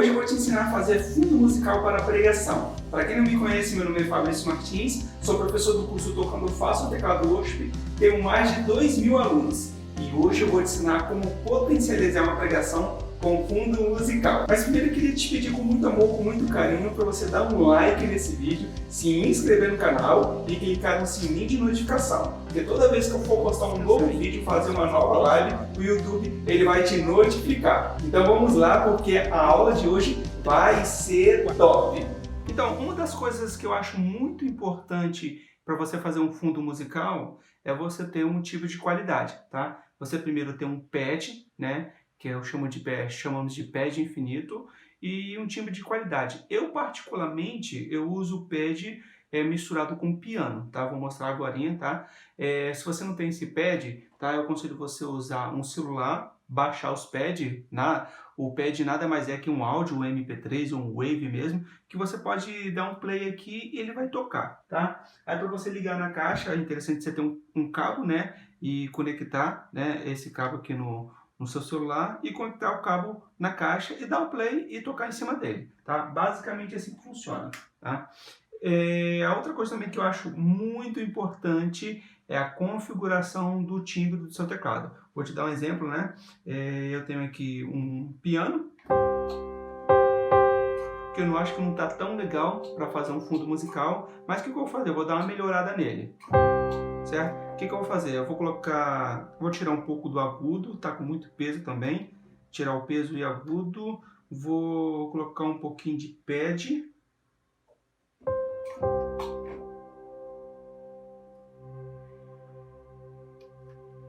Hoje eu vou te ensinar a fazer fundo musical para pregação. Para quem não me conhece, meu nome é Fabrício Martins, sou professor do curso Tocando Fácil Teclado USP, tenho mais de 2.000 alunos e hoje eu vou te ensinar como potencializar uma pregação com fundo musical. Mas primeiro eu queria te pedir com muito amor, com muito carinho, para você dar um like nesse vídeo, se inscrever no canal e clicar no sininho de notificação. Porque toda vez que eu for postar um novo vídeo, fazer uma nova live, o YouTube ele vai te notificar. Então vamos lá, porque a aula de hoje vai ser top! Então, uma das coisas que eu acho muito importante para você fazer um fundo musical é você ter um motivo de qualidade, tá? Você primeiro tem um pad, né? Que eu chamamos de pad infinito, e um timbre de qualidade. Eu, particularmente, eu uso o pad misturado com piano, tá? Vou mostrar agora, tá? Se você não tem esse pad, tá? Eu aconselho você usar um celular, baixar os pads, o pad nada mais é que um áudio, um MP3 ou um Wave mesmo, que você pode dar um play aqui e ele vai tocar, tá? Aí para você ligar na caixa, é interessante você ter um cabo, né? E conectar, né, esse cabo aqui no seu celular e conectar o cabo na caixa e dar o play e tocar em cima dele, tá? Basicamente assim que funciona, tá? A outra coisa também que eu acho muito importante é a configuração do timbre do seu teclado. Vou te dar um exemplo, né? Eu tenho aqui um piano, que eu não acho que não está tão legal para fazer um fundo musical, mas o que eu vou fazer? Eu vou dar uma melhorada nele, certo? O que eu vou fazer? Eu vou tirar um pouco do agudo, tá com muito peso também, tirar o peso e agudo, vou colocar um pouquinho de pad,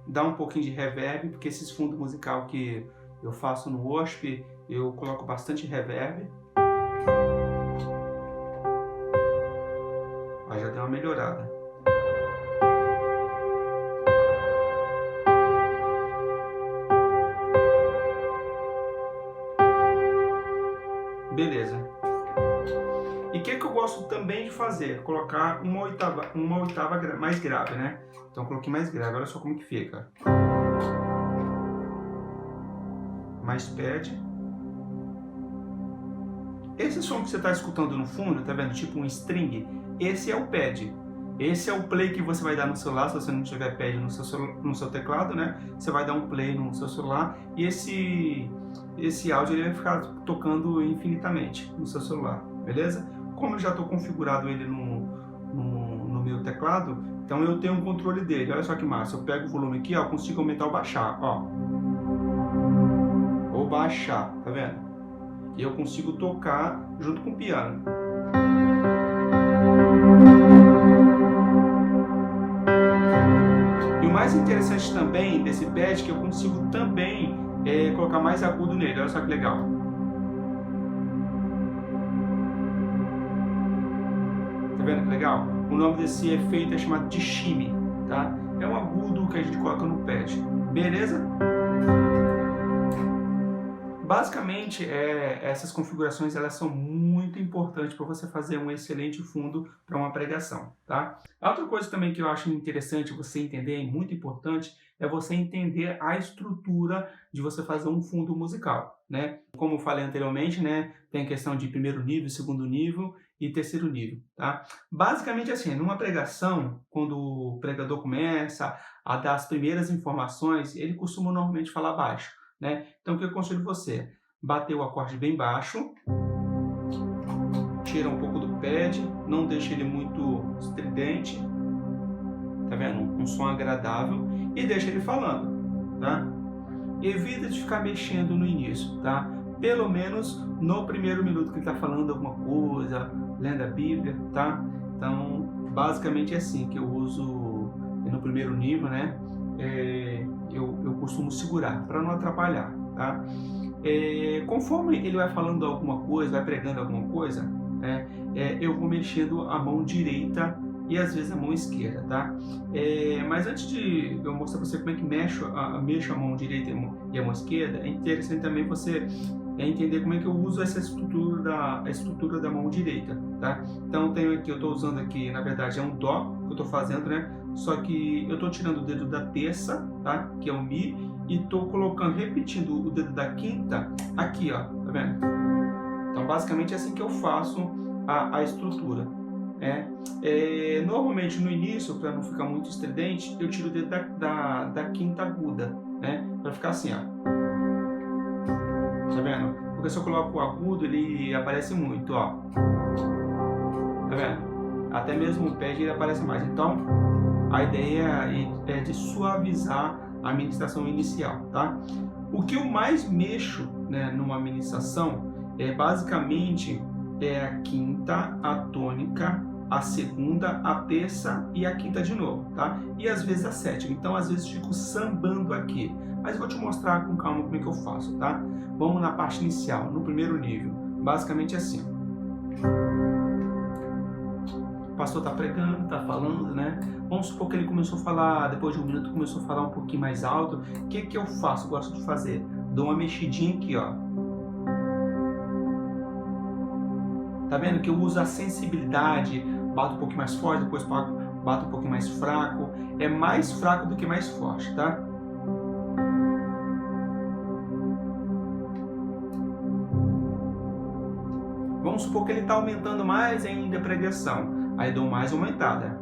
dar um pouquinho de reverb, porque esses fundos musical que eu faço no USP, eu coloco bastante reverb. Aí já deu uma melhorada. Beleza. E o que eu gosto também de fazer? Colocar uma oitava mais grave, né? Então eu coloquei mais grave, olha só como que fica. Mais pad. Esse som que você está escutando no fundo, tá vendo? Tipo um string. Esse é o pad. Esse é o play que você vai dar no celular, se você não tiver pad no seu teclado, né? Você vai dar um play no seu celular e esse áudio ele vai ficar tocando infinitamente no seu celular, beleza? Como eu já estou configurado ele no meu teclado, então eu tenho um controle dele. Olha só que massa, eu pego o volume aqui, ó, consigo aumentar ou baixar, ó. Ou baixar, tá vendo? E eu consigo tocar junto com o piano. E o mais interessante também desse pad é que eu consigo também colocar mais agudo nele, olha só que legal. Tá vendo que legal? O nome desse efeito é chamado de shimmy, tá? É um agudo que a gente coloca no pad, beleza? Basicamente, essas configurações elas são muito importantes para você fazer um excelente fundo para uma pregação, tá? Outra coisa também que eu acho interessante você entender, e muito importante, é você entender a estrutura de você fazer um fundo musical, né? Como eu falei anteriormente, né? Tem a questão de primeiro nível, segundo nível e terceiro nível, tá? Basicamente assim, numa pregação, quando o pregador começa a dar as primeiras informações, ele costuma normalmente falar baixo, né? Então o que eu aconselho você? Bater o acorde bem baixo, tira um pouco do pad, não deixa ele muito estridente, tá vendo? Um som agradável e deixa ele falando, tá? Evita de ficar mexendo no início, tá? Pelo menos no primeiro minuto que ele tá falando alguma coisa, lendo a Bíblia, tá? Então, basicamente é assim que eu uso no primeiro nível, né? Eu costumo segurar para não atrapalhar, tá? Conforme ele vai falando alguma coisa, vai pregando alguma coisa, eu vou mexendo a mão direita e às vezes a mão esquerda, tá? Mas antes de eu mostrar para você como é que mexo a mão direita e a mão esquerda, é interessante também você entender como é que eu uso essa estrutura da mão direita, tá? Então eu estou usando aqui, na verdade é um dó que eu estou fazendo, né? Só que eu estou tirando o dedo da terça, tá? Que é o mi, e estou repetindo o dedo da quinta aqui, ó, tá vendo? Então, basicamente é assim que eu faço a estrutura. Normalmente no início, para não ficar muito estridente, eu tiro o dedo da quinta aguda, né? Para ficar assim, ó. Tá vendo? Porque se eu coloco o agudo, ele aparece muito, ó. Tá vendo? Até mesmo o pad ele aparece mais. Então, a ideia é de suavizar a ministração inicial, tá? O que eu mais mexo, né, numa ministração basicamente a quinta, a tônica, a segunda, a terça e a quinta de novo, tá? E às vezes a sétima. Então, às vezes fico sambando aqui. Mas eu vou te mostrar com calma como é que eu faço, tá? Vamos na parte inicial, no primeiro nível. Basicamente assim. O pastor tá pregando, tá falando, né? Vamos supor que ele começou a falar, depois de um minuto começou a falar um pouquinho mais alto. O que que eu faço? Eu gosto de fazer. Dou uma mexidinha aqui, ó. Tá vendo que eu uso a sensibilidade, bato um pouquinho mais forte, depois bato um pouquinho mais fraco. É mais fraco do que mais forte, tá? Vamos supor que ele está aumentando mais ainda a pregação. Aí dou mais aumentada.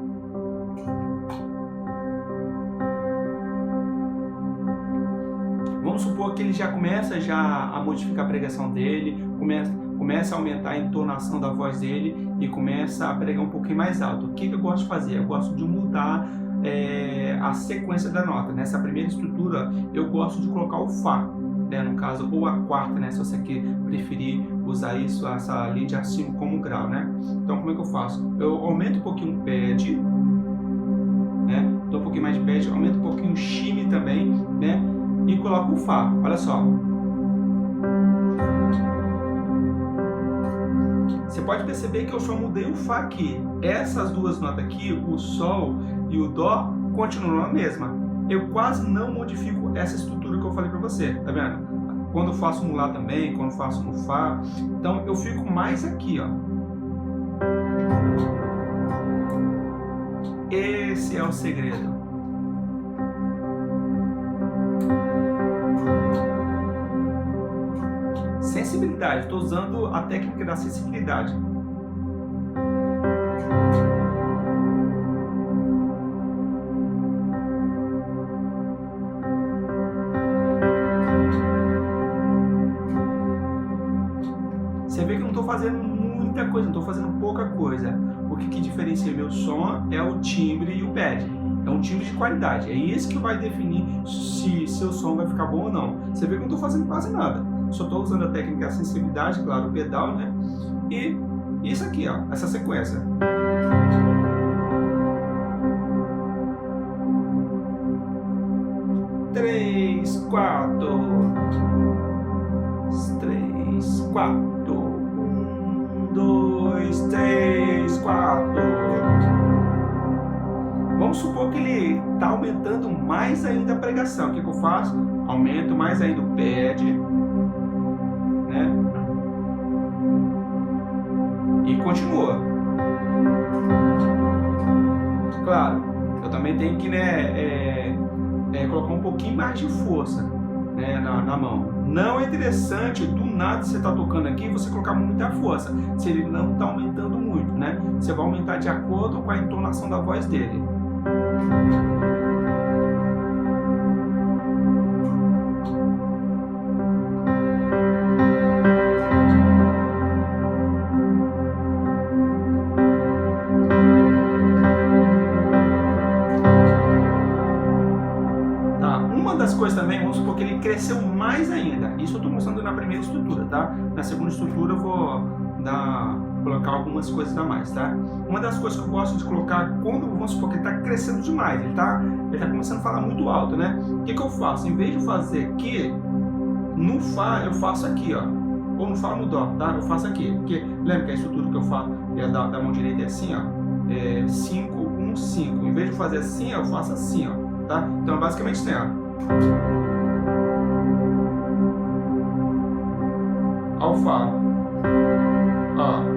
Vamos supor que ele já começa a modificar a pregação dele, começa a aumentar a entonação da voz dele e começa a pregar um pouquinho mais alto. O que eu gosto de fazer? Eu gosto de mudar a sequência da nota. Nessa primeira estrutura, eu gosto de colocar o Fá, né, no caso, ou a quarta, né, se você preferir usar isso, essa linha de acima como grau, né? Então, como é que eu faço? Eu aumento um pouquinho o pad, né? Dou um pouquinho mais de pad, aumento um pouquinho o shime também, né? E coloco o Fá, olha só. Você pode perceber que eu só mudei o Fá aqui. Essas duas notas aqui, o Sol e o Dó, continuam a mesma. Eu quase não modifico essa estrutura que eu falei para você, tá vendo? Quando eu faço no Lá também, quando eu faço no Fá, então eu fico mais aqui, ó. Esse é o segredo. Sensibilidade, estou usando a técnica da sensibilidade. Você vê que eu não estou fazendo muita coisa, não estou fazendo pouca coisa. O que diferencia meu som é o timbre e o pad. É um timbre de qualidade. É esse que vai definir se seu som vai ficar bom ou não. Você vê que eu não estou fazendo quase nada. Só estou usando a técnica da sensibilidade, claro, o pedal, né? E isso aqui, ó, essa sequência. Três, quatro. 3, 4. 1, 2, 3, 4. Vamos supor que ele está aumentando mais ainda a pregação. O que eu faço? Aumento mais ainda o pad, né? E continua. Claro, eu também tenho que, colocar um pouquinho mais de força, né, na mão. Não é interessante do nada você tá tocando aqui você colocar muita força, se ele não está aumentando muito, né? Você vai aumentar de acordo com a entonação da voz dele. Uma das coisas também, vamos supor que ele cresceu mais ainda. Isso eu estou mostrando na primeira estrutura, tá? Na segunda estrutura eu vou colocar algumas coisas a mais, tá? Uma das coisas que eu gosto de colocar, quando vamos supor que ele está crescendo demais, ele tá começando a falar muito alto, né? O que eu faço? Em vez de fazer aqui, no Fá eu faço aqui, ó. Ou no Fá ou no Dó, tá? Eu faço aqui. Porque lembra que a estrutura que eu faço da mão direita é assim, ó. 5, 1, 5. Em vez de fazer assim, eu faço assim, ó. Tá? Então, basicamente assim, ó. Ao Fá. Ó.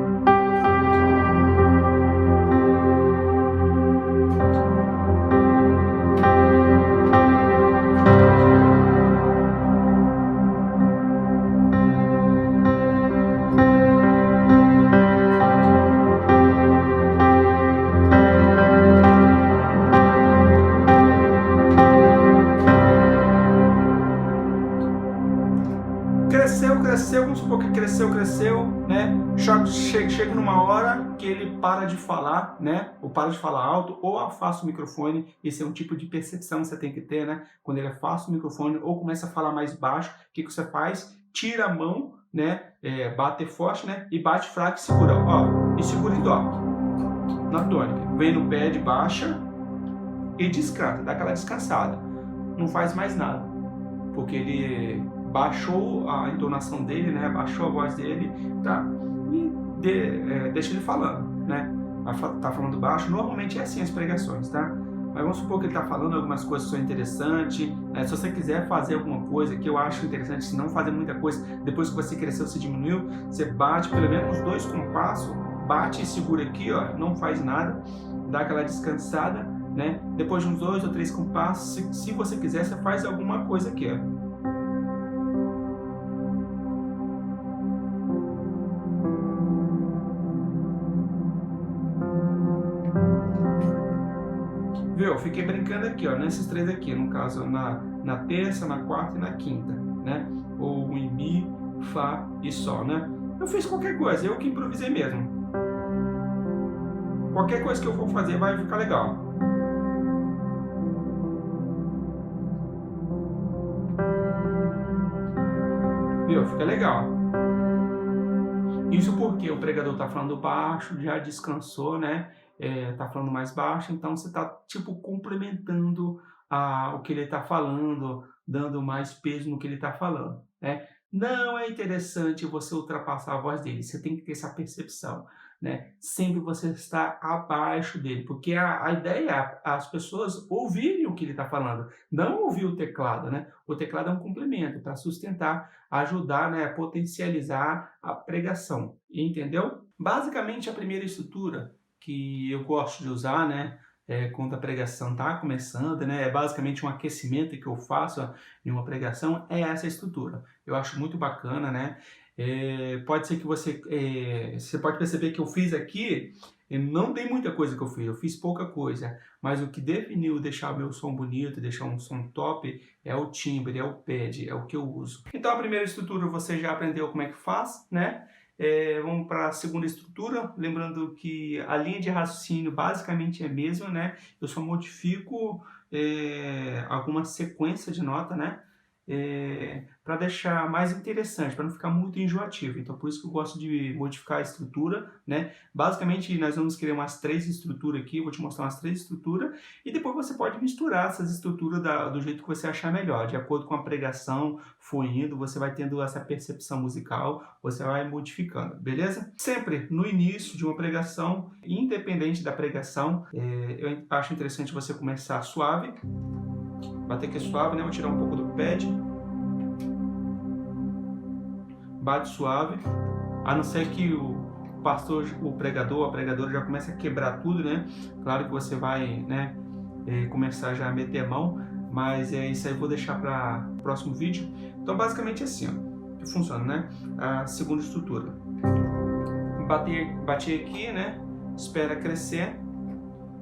cresceu, né? Chega numa hora que ele para de falar, né? Ou para de falar alto, ou afasta o microfone. Esse é um tipo de percepção que você tem que ter, né? Quando ele afasta o microfone ou começa a falar mais baixo, o que você faz? Tira a mão, né? Bater forte, né? E bate fraco e segura, ó. E segura em dó, na tônica. Vem no pé de baixa e descansa, dá aquela descansada. Não faz mais nada, porque ele baixou a entonação dele, né? Baixou a voz dele, tá? E deixa ele falando, né? Tá falando baixo. Normalmente é assim as pregações, tá? Mas vamos supor que ele tá falando algumas coisas que são interessantes, né? Se você quiser fazer alguma coisa que eu acho interessante, se não fazer muita coisa, depois que você cresceu, você diminuiu, você bate pelo menos 2 compassos, bate e segura aqui, ó, não faz nada, dá aquela descansada, né? Depois de uns 2 ou 3 compassos, se você quiser, você faz alguma coisa aqui, ó. Viu? Eu fiquei brincando aqui, ó, nesses 3 aqui, no caso, na terça, na quarta e na quinta, né? Ou em Mi, Fá e Sol, né? Eu fiz qualquer coisa, eu que improvisei mesmo. Qualquer coisa que eu for fazer vai ficar legal. Viu? Fica legal. Isso porque o pregador tá falando baixo, já descansou, né? Tá falando mais baixo, então você tá tipo complementando o que ele tá falando, dando mais peso no que ele tá falando, né? Não é interessante você ultrapassar a voz dele, você tem que ter essa percepção, né? Sempre você está abaixo dele, porque a ideia é as pessoas ouvirem o que ele está falando, não ouvir o teclado, né? O teclado é um complemento para sustentar, ajudar, né, a potencializar a pregação, entendeu? Basicamente a primeira estrutura que eu gosto de usar, né, quando a pregação está começando, né, é basicamente um aquecimento que eu faço em uma pregação, é essa estrutura. Eu acho muito bacana, né? Pode ser que você pode perceber que eu fiz aqui, não tem muita coisa que eu fiz pouca coisa, mas o que definiu deixar o meu som bonito, deixar um som top, é o timbre, é o pad, é o que eu uso. Então a primeira estrutura você já aprendeu como é que faz, né? Vamos para a segunda estrutura, lembrando que a linha de raciocínio basicamente é a mesma, né? Eu só modifico alguma sequência de nota, né? Para deixar mais interessante, para não ficar muito enjoativo. Então, por isso que eu gosto de modificar a estrutura, né? Basicamente, nós vamos criar umas 3 estruturas aqui, vou te mostrar umas 3 estruturas, e depois você pode misturar essas estruturas do jeito que você achar melhor, de acordo com a pregação for indo, você vai tendo essa percepção musical, você vai modificando, beleza? Sempre no início de uma pregação, independente da pregação, eu acho interessante você começar suave, bater aqui suave, né? Vou tirar um pouco do pad. Bate suave. A não ser que o pastor, o pregador, a pregadora já comece a quebrar tudo, né? Claro que você vai, né, começar já a meter a mão, mas isso aí eu vou deixar para o próximo vídeo. Então, basicamente assim, ó, que funciona, né? A segunda estrutura. Bati aqui, né? Espera crescer.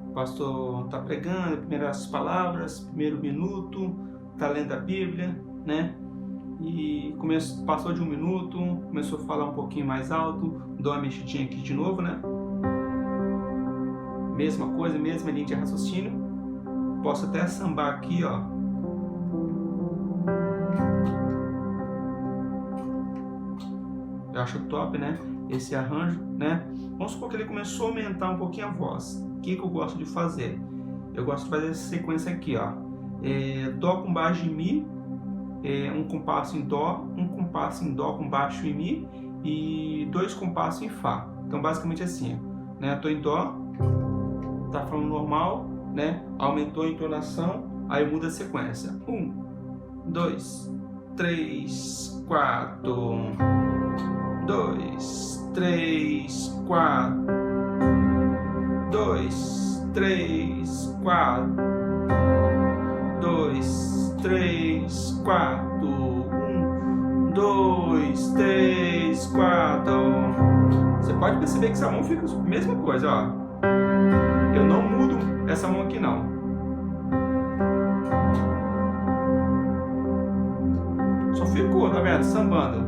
O pastor está pregando, primeiras palavras, primeiro minuto, está lendo a Bíblia, né? E passou de 1 minuto, começou a falar um pouquinho mais alto, dou uma mexidinha aqui de novo, né? Mesma coisa, mesma linha de raciocínio. Posso até sambar aqui, ó. Eu acho top, né? Esse arranjo, né? Vamos supor que ele começou a aumentar um pouquinho a voz. O que eu gosto de fazer? Eu gosto de fazer essa sequência aqui, ó. Dó com baixo em Mi, um compasso em Dó, um compasso em Dó com baixo em Mi e 2 compassos em Fá. Então, basicamente assim, né? Tô em Dó, tá falando normal, né? Aumentou a entonação, aí muda a sequência. 1, 2, 3, 4. 2, 3, 4. 2, 3, 4. 2, 3, 4. 1, 2, 3, 4. Você pode perceber que essa mão fica a mesma coisa, ó. Eu não mudo essa mão aqui, não. Só ficou, tá vendo? Sambando.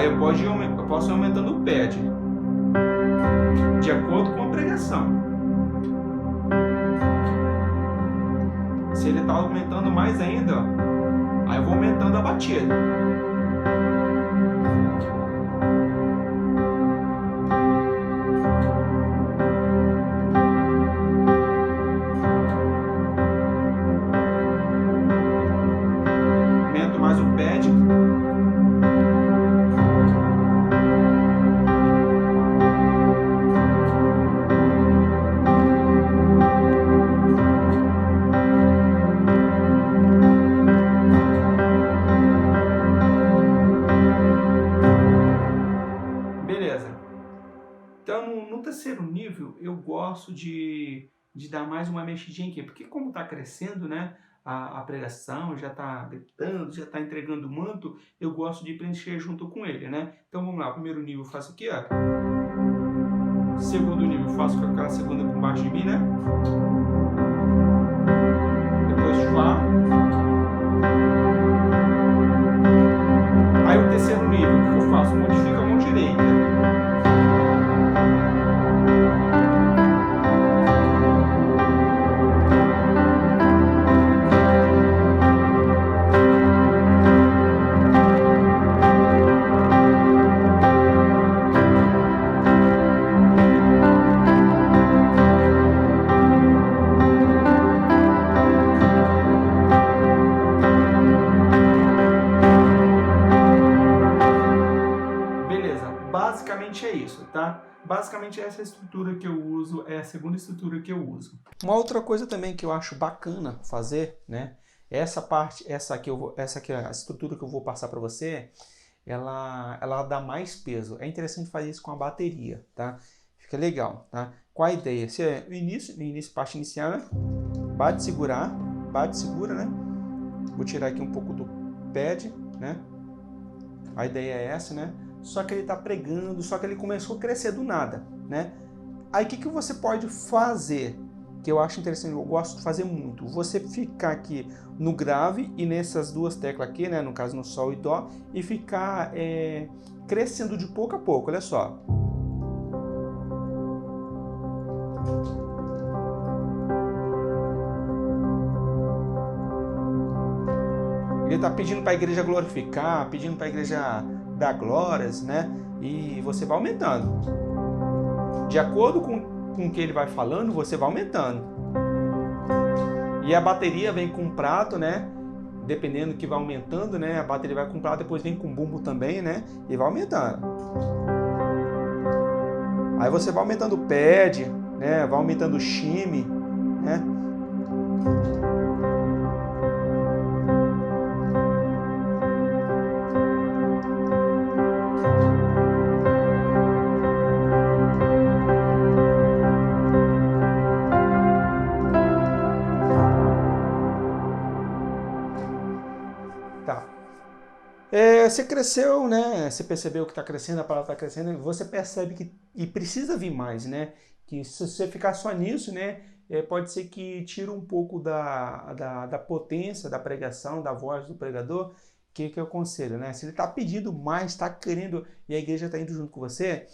Aí eu posso ir aumentando o pad de acordo com a pregação. Se ele está aumentando mais ainda, ó, aí eu vou aumentando a batida. Aumento mais o pad. Então, no terceiro nível, eu gosto de dar mais uma mexidinha aqui, porque como está crescendo, né, a pregação, já está gritando, já está entregando o manto, eu gosto de preencher junto com ele, né? Então vamos lá, o primeiro nível eu faço aqui, ó. Segundo nível eu faço com aquela segunda com baixo de Mi, né? Depois Fá. Aí o terceiro nível, o que eu faço? Modifico a mão direita. Basicamente é isso, tá? Basicamente essa estrutura que eu uso é a segunda estrutura que eu uso. Uma outra coisa também que eu acho bacana fazer, né? Essa aqui a estrutura que eu vou passar para você, ela dá mais peso. É interessante fazer isso com a bateria, tá? Fica legal, tá? Qual a ideia? Se é no início, parte inicial, né? Bate, segura, né? Vou tirar aqui um pouco do pad, né? A ideia é essa, né? Só que ele está pregando, só que ele começou a crescer do nada, né? Aí o que você pode fazer, que eu acho interessante, eu gosto de fazer muito, você ficar aqui no grave e nessas duas teclas aqui, né? No caso no Sol e Dó, e ficar crescendo de pouco a pouco, olha só. Ele está pedindo para a igreja glorificar, pedindo para a igreja dar glórias, né? E você vai aumentando. De acordo com o que ele vai falando, você vai aumentando. E a bateria vem com um prato, né? Dependendo do que vai aumentando, né? A bateria vai com um prato, depois vem com bumbo também, né? E vai aumentando. Aí você vai aumentando o pad, né? Vai aumentando o shimmy, né? Você cresceu, né? Você percebeu que está crescendo, a palavra está crescendo, você percebe que e precisa vir mais, né? Que se você ficar só nisso, né? Pode ser que tire um pouco da potência da pregação, da voz do pregador. O que eu aconselho, né? Se ele está pedindo mais, está querendo e a igreja está indo junto com você,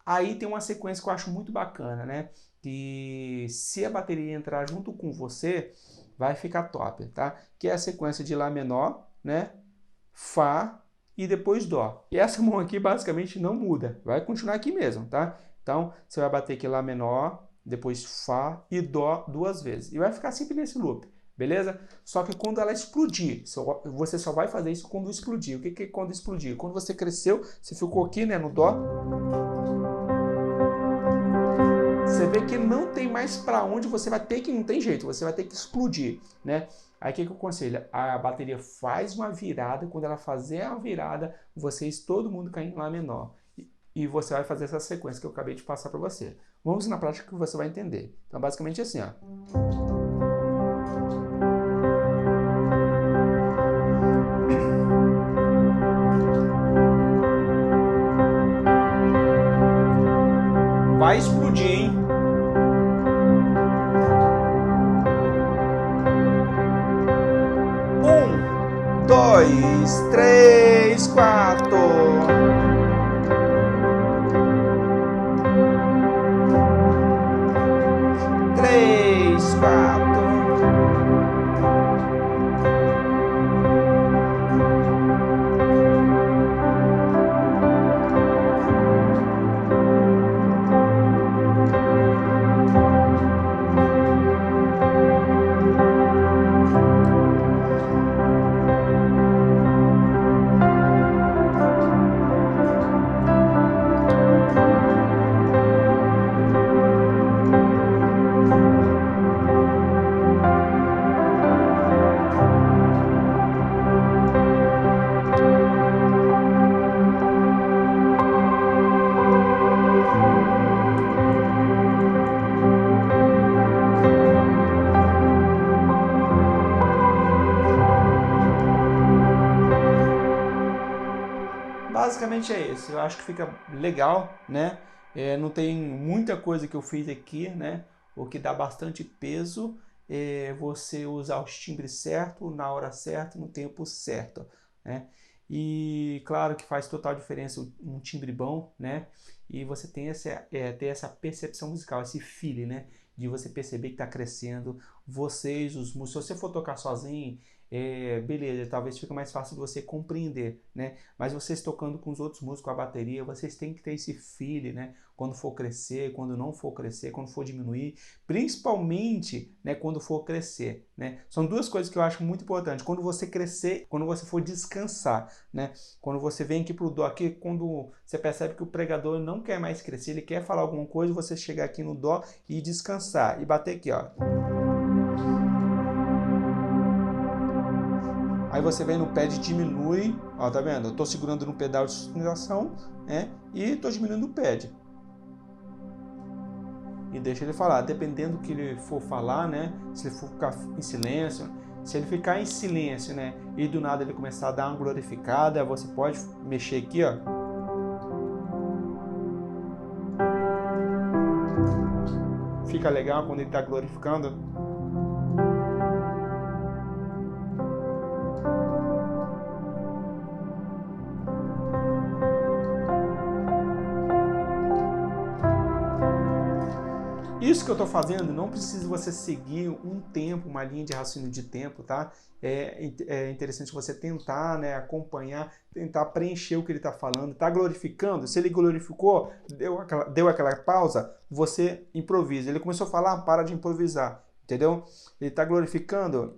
aí tem uma sequência que eu acho muito bacana, né? Que se a bateria entrar junto com você, vai ficar top, tá? Que é a sequência de Lá menor, né? Fá e depois Dó. E essa mão aqui basicamente não muda, vai continuar aqui mesmo, tá? Então você vai bater aqui Lá menor, depois Fá e Dó duas vezes. E vai ficar sempre nesse loop, beleza? Só que quando ela explodir, você só vai fazer isso quando explodir. O que é quando explodir? Quando você cresceu, você ficou aqui, né, no Dó. Você vê que não tem mais para onde, você vai ter que, não tem jeito, você vai ter que explodir, né? Aí o que eu aconselho? A bateria faz uma virada, quando ela fazer a virada, vocês, todo mundo cai em Lá menor. E você vai fazer essa sequência que eu acabei de passar para você. Vamos na prática que você vai entender. Então, basicamente assim, ó. Vai explodir, hein? Um, dois, três, quatro. Basicamente é isso. Eu acho que fica legal, né? Não tem muita coisa que eu fiz aqui, né? O que dá bastante peso é você usar os timbres certos, na hora certa, no tempo certo, né? E claro que faz total diferença um timbre bom, né? E você tem ter essa percepção musical, esse feeling, né? De você perceber que está crescendo. Vocês, os músicos, se você for tocar sozinho, beleza, talvez fique mais fácil de você compreender, né? Mas vocês tocando com os outros músicos, com a bateria, vocês têm que ter esse feeling, né? Quando for crescer, quando não for crescer, quando for diminuir, principalmente, né, quando for crescer, né? São duas coisas que eu acho muito importantes. Quando você crescer, quando você for descansar, né? Quando você vem aqui pro dó, aqui quando você percebe que o pregador não quer mais crescer, ele quer falar alguma coisa, você chegar aqui no dó e descansar e bater aqui, ó. Aí você vem no pad e diminui, ó, tá vendo? Eu tô segurando no pedal de sustentação, né? E tô diminuindo o pad. E deixa ele falar, dependendo do que ele for falar, né? Se ele for ficar em silêncio, se ele ficar em silêncio, né? E do nada ele começar a dar uma glorificada, você pode mexer aqui, ó. Fica legal quando ele tá glorificando. Isso que eu estou fazendo, não precisa você seguir um tempo, uma linha de raciocínio de tempo, tá? É interessante você tentar, né, acompanhar, tentar preencher o que ele está falando, tá glorificando. Se ele glorificou, deu aquela pausa, você improvisa. Ele começou a falar, para de improvisar, entendeu? Ele está glorificando.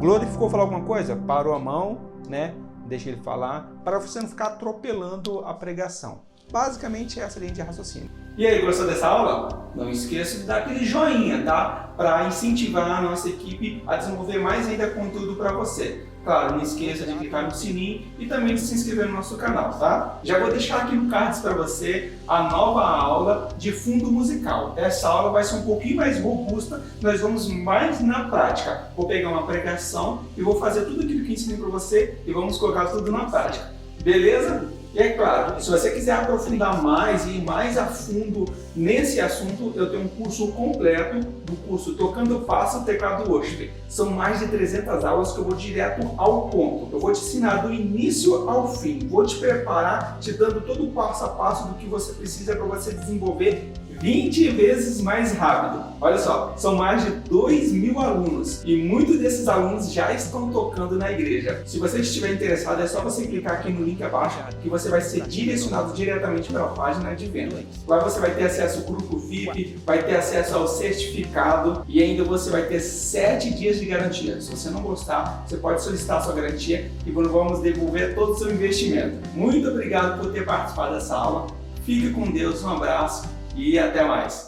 Glorificou, falou alguma coisa? Parou a mão, né? Deixa ele falar, para você não ficar atropelando a pregação. Basicamente essa linha de raciocínio. E aí, gostou dessa aula? Não esqueça de dar aquele joinha, tá? Para incentivar a nossa equipe a desenvolver mais ainda conteúdo para você. Claro, não esqueça de clicar no sininho e também de se inscrever no nosso canal, tá? Já vou deixar aqui no cards para você a nova aula de fundo musical. Essa aula vai ser um pouquinho mais robusta, nós vamos mais na prática. Vou pegar uma pregação e vou fazer tudo aquilo que ensinei para você e vamos colocar tudo na prática. Beleza? E é claro, se você quiser aprofundar mais e ir mais a fundo nesse assunto, eu tenho um curso completo do curso Tocando Fácil Teclado Worship. São mais de 300 aulas que eu vou direto ao ponto. Eu vou te ensinar do início ao fim, vou te preparar, te dando todo o passo a passo do que você precisa para você desenvolver 20 vezes mais rápido. Olha só, são mais de 2.000 alunos e muitos desses alunos já estão tocando na igreja. Se você estiver interessado, é só você clicar aqui no link abaixo que você vai ser direcionado diretamente para a página de venda. Lá você vai ter acesso ao grupo VIP, vai ter acesso ao certificado e ainda você vai ter 7 dias de garantia. Se você não gostar, você pode solicitar a sua garantia e vamos devolver todo o seu investimento. Muito obrigado por ter participado dessa aula. Fique com Deus, um abraço e até mais.